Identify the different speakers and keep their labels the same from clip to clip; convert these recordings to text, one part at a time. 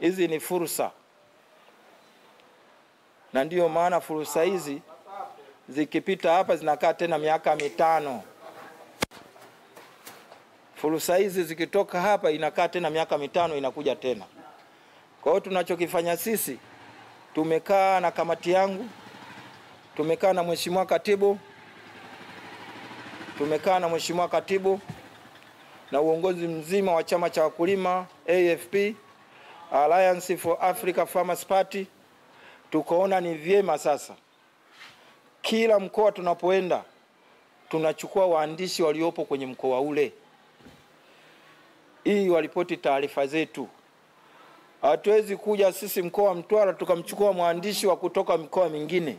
Speaker 1: Hizi ni fursa, na ndiyo maana fursa hizi zikipita hapa zinakaa tena miaka 5. Fursa hizi zikitoka hapa inakaa tena miaka 5 inakuja tena. Kwa hiyo tunachokifanya sisi, tumekaa na kamati yangu, tumekaa na mheshimiwa katibu, na uongozi mzima wa chama cha wakulima AFP, Alliance for Africa Farmers Party. Tukaona ni vyema sasa kila mkoa tunapoenda tunachukua waandishi waliopo kwenye mkoa ule ili walipoti taarifa zetu. Hatuwezi kuja sisi mkoa wa Mtwara tukamchukua mwandishi wa kutoka mkoa mingine.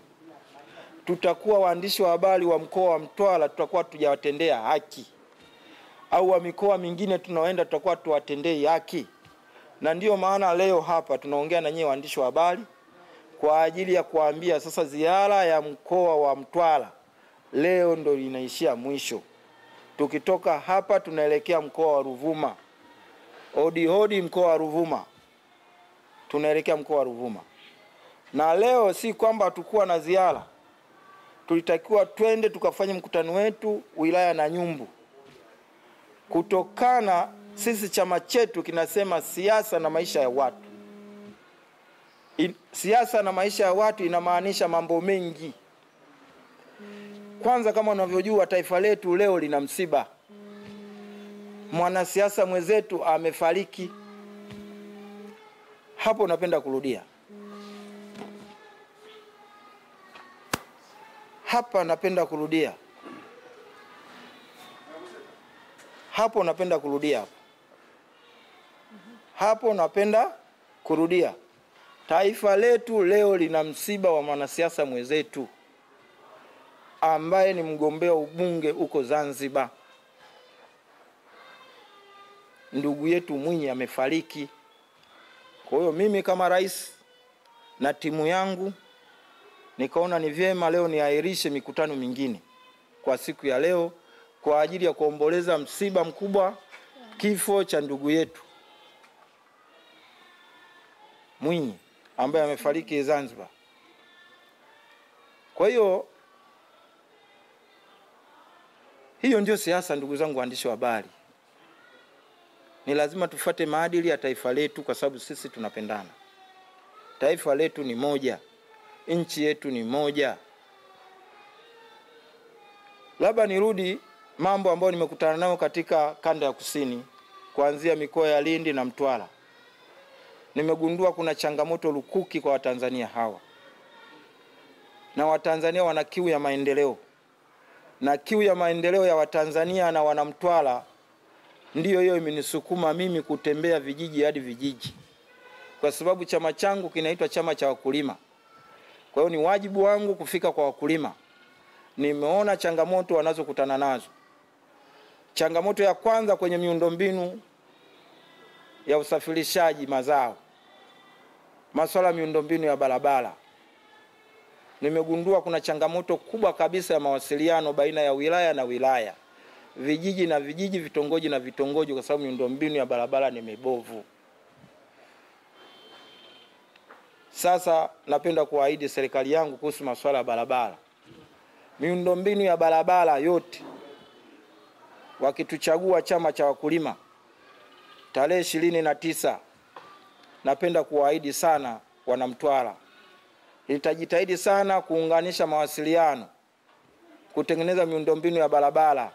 Speaker 1: Tutakuwa waandishi wa habari wa mkoa wa Mtwara tutakuwa tujawatendea haki, au wa mikoa mingine tunaoenda tutakuwa tuwatendei haki. Na ndiyo maana leo hapa tunaongea na nyinyi waandishi wa habari kwa ajili ya kuambia sasa ziara ya mkoa wa Mtwara leo ndo inaishia mwisho. Tukitoka hapa tunaelekea mkoa wa Ruvuma. Hodi mkoa wa Ruvuma. Tunaelekea mkoa wa Ruvuma. Na leo si kwamba tukua na ziara. Tulitakiwa twende tukafanye mkutano wetu wilaya na Nyumbu. Kutokana sisi chama chetu kinasema siasa na maisha ya watu. Siasa na maisha ya watu inamaanisha mambo mengi. Kwanza, kama unavyojua taifa letu leo lina msiba. Mwanasiasa mwenzetu amefariki. Hapo napenda kurudia. Hapo napenda kurudia. Taifa letu leo lina msiba wa mwanasiasa mwenzetu ambaye ni mgombea ubunge uko Zanzibar. Ndugu yetu Mwinyi amefariki. Kwa hiyo mimi kama rais na timu yangu nikaona ni vyema leo niahirishe mikutano mingine kwa siku ya leo kwa ajili ya kuomboleza msiba mkubwa, kifo cha ndugu yetu Mwinyi ambaye amefariki Zanzibar. Kwa hiyo ndio siasa, ndugu zangu waandishi wa habari. Ni lazima tufuate maadili ya taifa letu kwa sababu sisi tunapendana. Taifa letu ni moja. Nchi yetu ni moja. Labda nirudi mambo ambayo nimekutana nayo katika kanda ya kusini kuanzia mikoa ya Lindi na Mtwara. Nimegundua kuna changamoto lukuki kwa Watanzania hawa. Na Watanzania wana kiu ya maendeleo. Na kiu ya maendeleo ya Watanzania na wana Mtwara ndiyo hiyo imenisukuma mimi kutembea vijiji hadi vijiji. Kwa sababu chama changu kinaitwa chama cha wakulima. Kwa hiyo ni wajibu wangu kufika kwa wakulima. Nimeona changamoto wanazokutana nazo. Changamoto ya kwanza kwenye miundombinu ya usafirishaji mazao. Masuala miundombinu ya barabara. Nimegundua kuna changamoto kubwa kabisa ya mawasiliano baina ya wilaya na wilaya. Vijiji na vijiji, vitongoji na vitongoji, kwa sababu miundombinu ya barabara ni mibovu. Sasa napenda kuahidi serikali yangu kuhusu masuala ya barabara. Miundombinu ya barabara yote wakituchagua chama cha wakulima tarehe 29, napenda kuahidi sana wana Mtwara. Nitajitahidi sana kuunganisha mawasiliano, kutengeneza miundombinu ya barabara.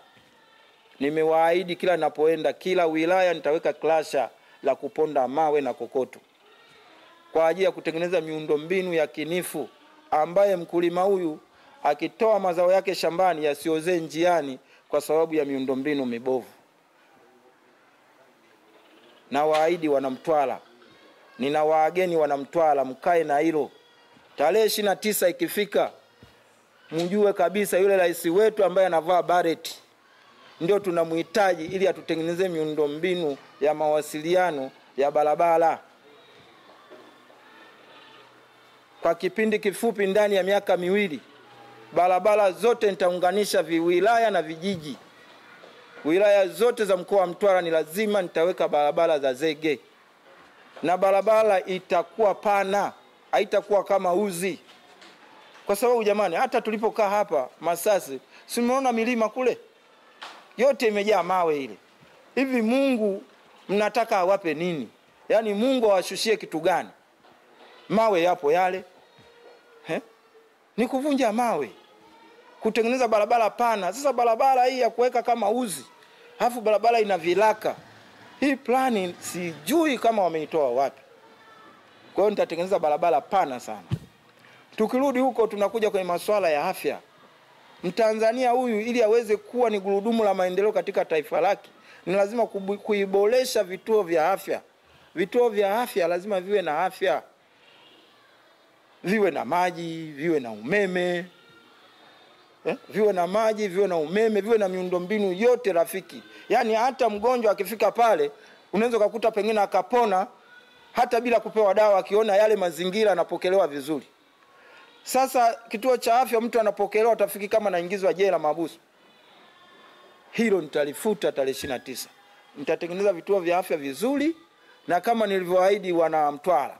Speaker 1: Nimewaahidi kila ninapoenda, kila wilaya nitaweka klasha la kuponda mawe na kokoto kwa ajili ya kutengeneza miundombinu ya kinifu ambaye mkulima huyu akitoa mazao yake shambani yasiozee njiani kwa sababu ya miundombinu mibovu. Na waahidi wana Mtwara, nina waageni wana Mtwara, mkae na hilo. Tarehe 29 ikifika, mjue kabisa yule rais wetu ambaye anavaa bareti ndio tunamhitaji ili atutengenezee miundombinu ya mawasiliano ya barabara. Kwa kipindi kifupi, ndani ya miaka 2, barabara zote nitaunganisha wilaya na vijiji. Wilaya zote za mkoa wa Mtwara ni lazima nitaweka barabara za zege. na barabara itakuwa pana, haitakuwa kama uzi. Kwa sababu jamani, hata tulipokaa hapa Masasi, si mnaona milima kule yote imejaa mawe ile. Hivi Mungu mnataka awape nini? Yaani Mungu awashushie kitu gani? Mawe yapo yale. Ni kuvunja mawe, kutengeneza barabara pana. Sasa barabara hii ya kuweka kama uzi, alafu barabara ina vilaka. Hii plani sijui kama wameitoa wapi. Kwa hiyo nitatengeneza barabara pana sana. Tukirudi huko tunakuja kwenye masuala ya afya. Mtanzania huyu ili aweze kuwa ni gurudumu la maendeleo katika taifa lake, ni lazima kuiboresha vituo vya afya. Vituo vya afya lazima viwe na afya. Viwe na maji, viwe na umeme. Viwe na maji, viwe na umeme, viwe na miundombinu yote rafiki. Yaani hata mgonjwa akifika pale, unaweza kukuta pengine akapona hata bila kupewa dawa, akiona yale mazingira anapokelewa vizuri. Sasa kituo cha afya mtu anapokelewa tafiki kama anaingizwa jela mahabusu. Hilo nitalifuta tarehe 29. Nitatengeneza vituo vya afya vizuri, na kama nilivyoahidi wana Mtwara,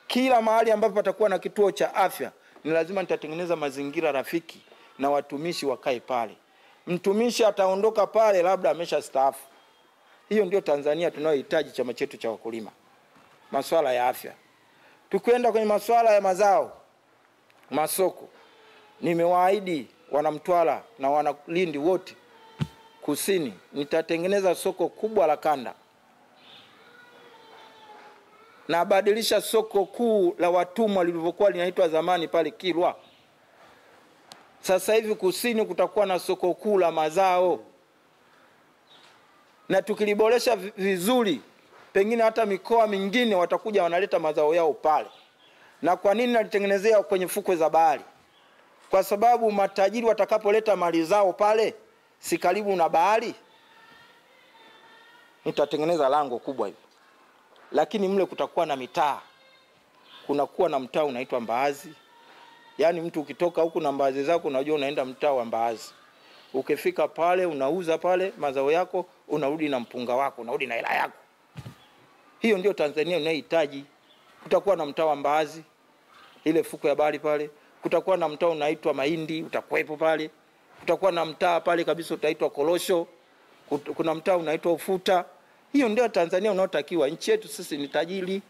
Speaker 1: kila mahali ambapo patakuwa na kituo cha afya ni lazima nitatengeneza mazingira rafiki na watumishi wakae pale. Mtumishi ataondoka pale labda ameshastaafu. Hiyo ndio Tanzania tunayohitaji, chama chetu cha wakulima. Masuala ya afya. Tukwenda kwenye masuala ya mazao, masoko. Nimewaahidi wana Mtwara na wana Lindi wote kusini, nitatengeneza soko kubwa la kanda. Na badilisha soko kuu la watumwa lilivyokuwa linaitwa zamani pale Kilwa. Sasa hivi kusini kutakuwa na soko kuu la mazao. Na tukiliboresha vizuri, pengine hata mikoa mingine watakuja wanaleta mazao yao pale. Na kwa nini nalitengenezea kwenye fukwe za bahari? Kwa sababu matajiri watakapoleta mali zao pale, si karibu na bahari, nitatengeneza lango kubwa hivi. Lakini mle kutakuwa na mitaa. Kunakuwa na mtaa unaitwa Mbaazi. Yaani mtu ukitoka huku na mbaazi zako unajua unaenda mtaa wa Mbaazi. Ukifika pale unauza pale mazao yako, unarudi na mpunga wako, unarudi na hela yako. Hiyo ndio Tanzania unayohitaji. Kutakuwa na mtaa wa Mbaazi, ile fuko ya bahari pale. Kutakuwa na mtaa unaitwa Mahindi, utakuwepo pale. Kutakuwa na mtaa pale kabisa utaitwa Korosho. Kuna mtaa unaitwa Ufuta. Hiyo ndio Tanzania unayotakiwa. Nchi yetu sisi ni tajiri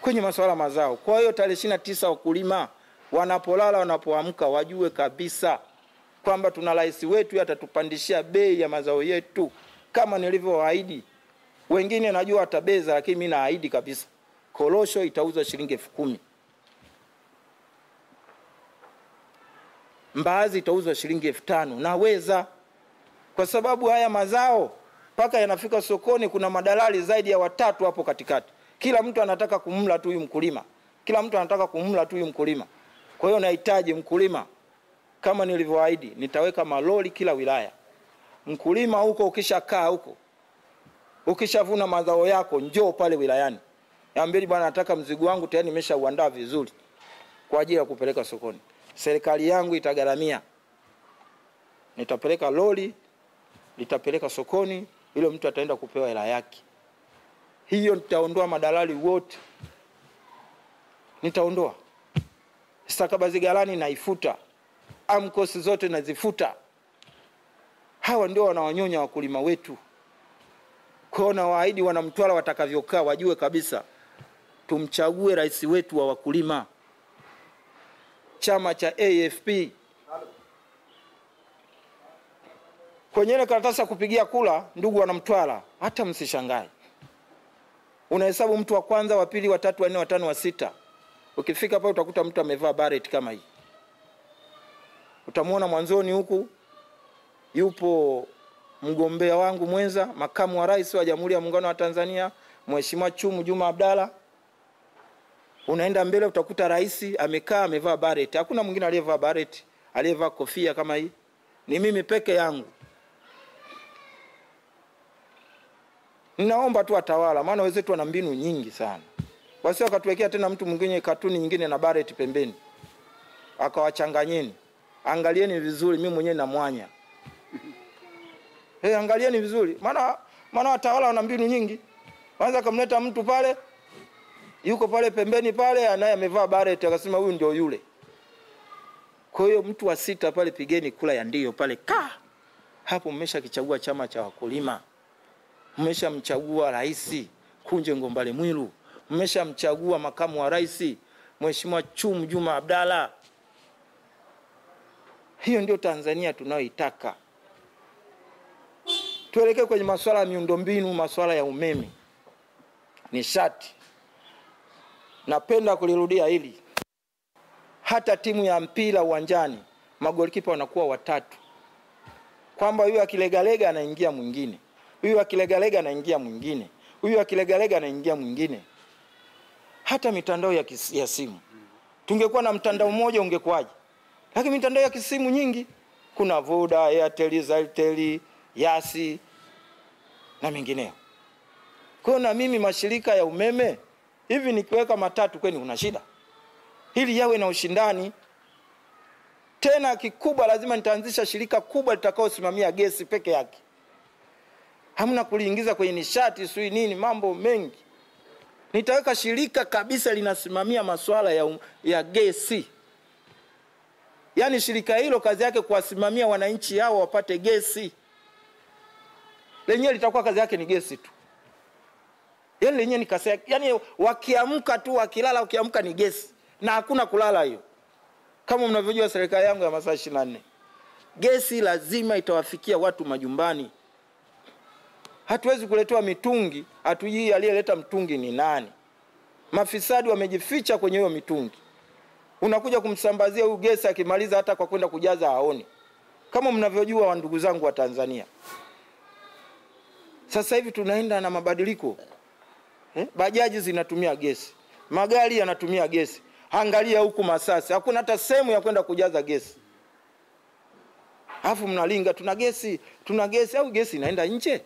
Speaker 1: kwenye masuala mazao. Kwa hiyo tarehe 29 wakulima wanapolala wanapoamka wajue kabisa kwamba tuna rais wetu atatupandishia bei ya mazao yetu kama nilivyoahidi. Wengine najua watabeza, lakini mimi naahidi kabisa. Korosho itauzwa shilingi 10,000. Mbaazi itauzwa shilingi 5,000. Naweza, kwa sababu haya mazao paka yanafika sokoni kuna madalali zaidi ya 3 hapo katikati. Kila mtu anataka kumla tu huyu mkulima. Kila mtu anataka kumla tu huyu mkulima. Kwa hiyo nahitaji mkulima, kama nilivyoahidi, nitaweka malori kila wilaya. Mkulima huko ukishakaa huko, ukishavuna mazao yako, njoo pale wilayani. Niambie bwana, nataka mzigo wangu tayari nimeshauandaa vizuri kwa ajili ya kupeleka sokoni. Serikali yangu itagharamia. Nitapeleka lori, litapeleka sokoni, ile mtu ataenda kupewa hela yake. Hiyo nitaondoa madalali wote. Nitaondoa. Stakabadhi ghalani naifuta. Amkosi zote nazifuta. Hawa ndio wanawanyonya wakulima wetu. Kwa na waahidi wana Mtwara watakavyokaa wajue kabisa tumchague rais wetu wa wakulima. Chama cha AFP. Kwenye ile karatasi ya kupigia kula, ndugu wana Mtwara, hata msishangae. Unahesabu mtu wa kwanza, wa pili, wa tatu, wa nne, wa tano, wa sita. Ukifika pale utakuta mtu amevaa bareti kama hii. Utamuona mwanzoni huku yupo mgombea wangu mwenza, makamu wa rais wa Jamhuri ya Muungano wa Tanzania, Mheshimiwa Chumu Juma Abdalla. Unaenda mbele utakuta rais amekaa amevaa bareti. Hakuna mwingine aliyevaa bareti, aliyevaa kofia kama hii. Ni mimi peke yangu. Ninaomba tu watawala, maana wenzetu wana mbinu nyingi sana. Wasio wakatuwekea tena mtu mwingine katuni nyingine na bareti pembeni. Akawachanganyeni. Angalieni vizuri, mimi mwenyewe na mwanya. Angalieni vizuri. Maana watawala wana mbinu nyingi. Kwanza kamleta mtu pale, yuko pale pembeni pale, anaye amevaa bareti, akasema huyu ndio yule. Kwa hiyo mtu wa sita pale, pigeni kula ya ndio pale hapo mmeshakichagua chama cha wakulima. Mmeshamchagua rais Kunje Ngombale Mwilu. Mmeshamchagua makamu wa rais Mheshimiwa Chum Juma Abdalla. Hiyo ndio Tanzania tunayoitaka. Tuelekee kwenye masuala ya miundombinu, masuala ya umeme, nishati. Napenda kulirudia hili. Hata timu ya mpira uwanjani, magolikipa wanakuwa watatu. Kwamba huyu akilegalega anaingia mwingine. Huyu akilegalega anaingia mwingine. Huyu akilegalega anaingia mwingine. Hata mitandao ya simu. Tungekuwa na mtandao mmoja ungekuwaje? Lakini mitandao ya kisimu nyingi. Kuna Voda, Airtel, Zaltel, Yasi na mengineo. Kwa na mimi mashirika ya umeme hivi nikiweka matatu kwani una shida? Hili yawe na ushindani. Tena kikubwa lazima nitaanzisha shirika kubwa litakaosimamia gesi peke yake. Hamna kuliingiza kwenye nishati sui nini, mambo mengi. Nitaweka shirika kabisa linasimamia masuala ya gesi. Yaani shirika hilo kazi yake kuwasimamia wananchi hao wapate gesi. Lenyewe litakuwa kazi yake ni gesi tu. Yaani lenyewe ni kazi yake. Yaani wakiamka tu, wakilala wakiamka ni gesi. Na hakuna kulala hiyo. Kama mnavyojua serikali yangu ya masaa 24. Gesi lazima itawafikia watu majumbani. Hatuwezi kuletewa mitungi, hatujui aliyeleta mtungi ni nani. Mafisadi wamejificha kwenye hiyo mitungi. Unakuja kumsambazia huyu gesi, akimaliza hata kwa kwenda kujaza haoni. Kama mnavyojua wa ndugu zangu wa Tanzania. Sasa hivi tunaenda na mabadiliko. Bajaji zinatumia gesi. Magari yanatumia gesi. Angalia huku Masasi, hakuna hata sehemu ya kwenda kujaza gesi. Alafu mnalinga tuna gesi au gesi inaenda nje?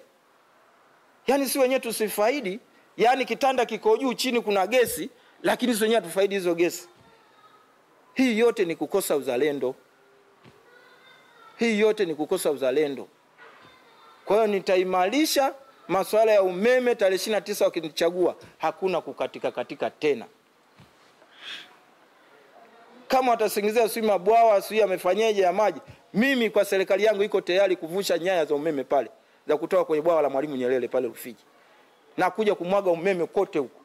Speaker 1: Yaani si wenyewe tusifaidi, yaani kitanda kiko juu chini kuna gesi, lakini si wenyewe tufaidi hizo gesi. Hii yote ni kukosa uzalendo. Hii yote ni kukosa uzalendo. Kwa hiyo nitaimarisha masuala ya umeme tarehe 29 wakinichagua, hakuna kukatika tena. Kama watasingizia sui mabwawa, sui amefanyaje ya maji, mimi kwa serikali yangu iko tayari kuvusha nyaya za umeme pale za kutoka kwenye bwawa la Mwalimu Nyerere pale Rufiji na kuja kumwaga umeme kote huko.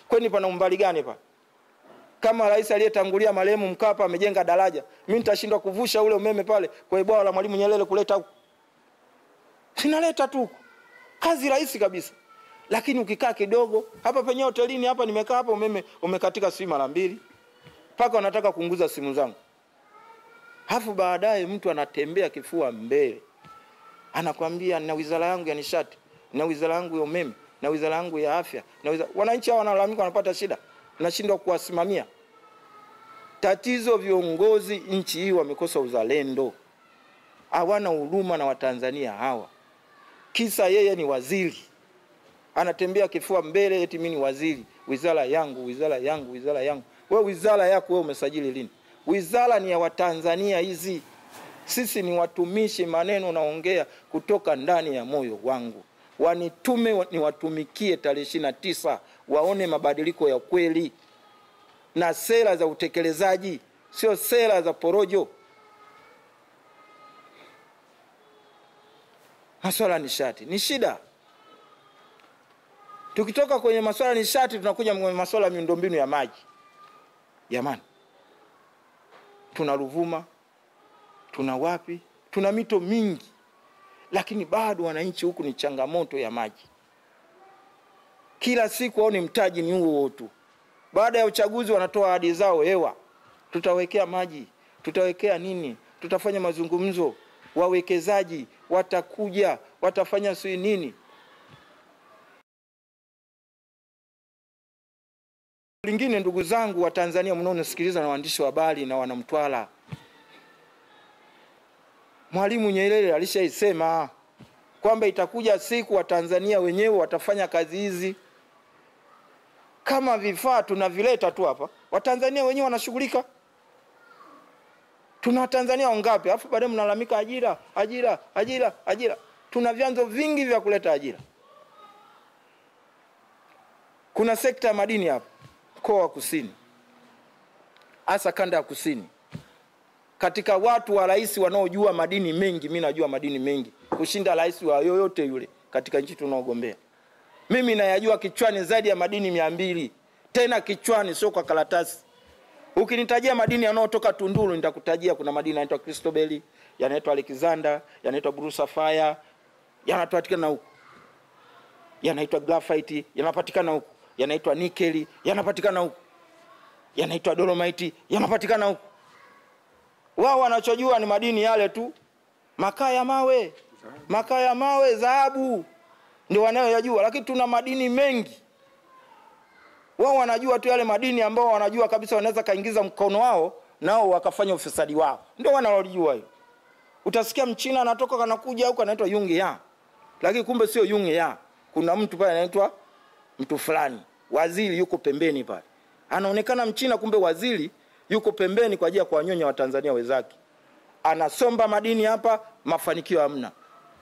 Speaker 1: Kwani pana umbali gani pa? Kama rais aliyetangulia marehemu Mkapa amejenga daraja, mimi nitashindwa kuvusha ule umeme pale kwenye bwawa la Mwalimu Nyerere kuleta huko? Sinaleta tu. Kazi rahisi kabisa. Lakini ukikaa kidogo, hapa penye hotelini hapa nimekaa hapa umeme umekatika simu mara 2. Paka wanataka kuunguza simu zangu. Hafu baadaye mtu anatembea kifua mbele. Anakuambia na wizara yangu ya nishati, na wizara yangu ya umeme, na wizara yangu ya afya, na wananchi hao wanalalamika wanapata shida, nashindwa kuwasimamia. Tatizo viongozi nchi hii wamekosa uzalendo. Hawana huruma na Watanzania hawa. Kisa yeye ni waziri. Anatembea kifua mbele eti mimi ni waziri. Wizara yangu, wizara yangu, wizara yangu. Wewe wizara yako wewe umesajili lini? Wizara ni ya Watanzania hizi. Sisi ni watumishi, maneno naongea kutoka ndani ya moyo wangu. Wanitume niwatumikie tarehe 29, waone mabadiliko ya kweli na sera za utekelezaji, sio sera za porojo. Masuala nishati ni shida. Tukitoka kwenye masuala nishati tunakuja kwenye masuala miundombinu ya maji. Jamani, tuna Ruvuma, tuna wapi, tuna mito mingi, lakini bado wananchi huku ni changamoto ya maji. Kila siku wao ni mtaji ni huo tu. Baada ya uchaguzi wanatoa ahadi zao hewa. Tutawekea maji, tutawekea nini, tutafanya mazungumzo, wawekezaji watakuja, watafanya sui nini. Lingine ndugu zangu wa Tanzania mnaonisikiliza na waandishi wa habari na wanamtwala. Mwalimu Nyerere alishaisema kwamba itakuja siku wa Tanzania wenyewe watafanya kazi hizi. Kama vifaa tunavileta tu hapa, Watanzania wenyewe wanashughulika. Tuna Watanzania wangapi? Alafu baadaye mnalalamika ajira, ajira, ajira, ajira. Tuna vyanzo vingi vya kuleta ajira. Kuna sekta ya madini hapa mkoa wa Kusini, hasa kanda ya Kusini. Katika watu wa rais wanaojua madini mengi, mimi najua madini mengi kushinda rais wa yoyote yule katika nchi tunaogombea. Mimi nayajua kichwani zaidi ya madini 200, tena kichwani, sio kwa karatasi. Ukinitajia madini yanayotoka Tunduru, nitakutajia kuna madini yanaitwa Cristobal, yanaitwa Alexander, yanaitwa Blue Sapphire, yanapatikana huko. Yanaitwa graphite, yanapatikana huko. Yanaitwa nickel, yanapatikana huko. Yanaitwa dolomite, yanapatikana huko. Wao wanachojua ni madini yale tu. Makaa ya mawe, dhahabu ndio wanayoyajua, lakini tuna madini mengi. Wao wanajua tu yale madini ambao wanajua kabisa wanaweza kaingiza mkono wao nao wakafanya ufisadi wao. Ndio wanalojua hiyo. Utasikia Mchina anatoka kanakuja huko anaitwa Yung Ya. Lakini kumbe sio Yung Ya. Kuna mtu pale anaitwa mtu fulani. Waziri yuko pembeni pale. Anaonekana Mchina, kumbe waziri yuko pembeni kwa ajili ya kuwanyonya Watanzania wenzake. Anasomba madini hapa, mafanikio hamna.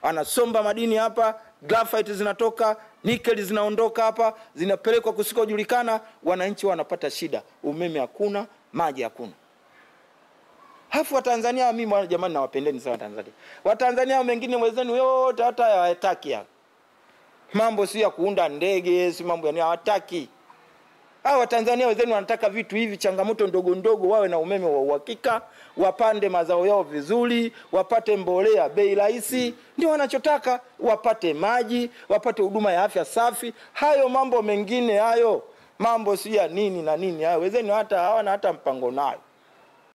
Speaker 1: Anasomba madini hapa, graphite zinatoka, nickel zinaondoka hapa, zinapelekwa kusikojulikana, wananchi wanapata shida. Umeme hakuna, maji hakuna. Hafu Watanzania, mimi jamani nawapendeni sana Watanzania. Watanzania wengine wenzenu yote hata hawataki hapa. Mambo si ya kuunda ndege, si mambo ya hawataki. Hao Watanzania wenzenu wanataka vitu hivi, changamoto ndogo ndogo, wawe na umeme wa uhakika, wapande mazao yao vizuri, wapate mbolea bei rahisi, ndio wanachotaka, wapate maji, wapate huduma ya afya safi. Hayo mambo mengine hayo, mambo si ya nini na nini hayo, wenzenu hata hawana hata mpango nayo.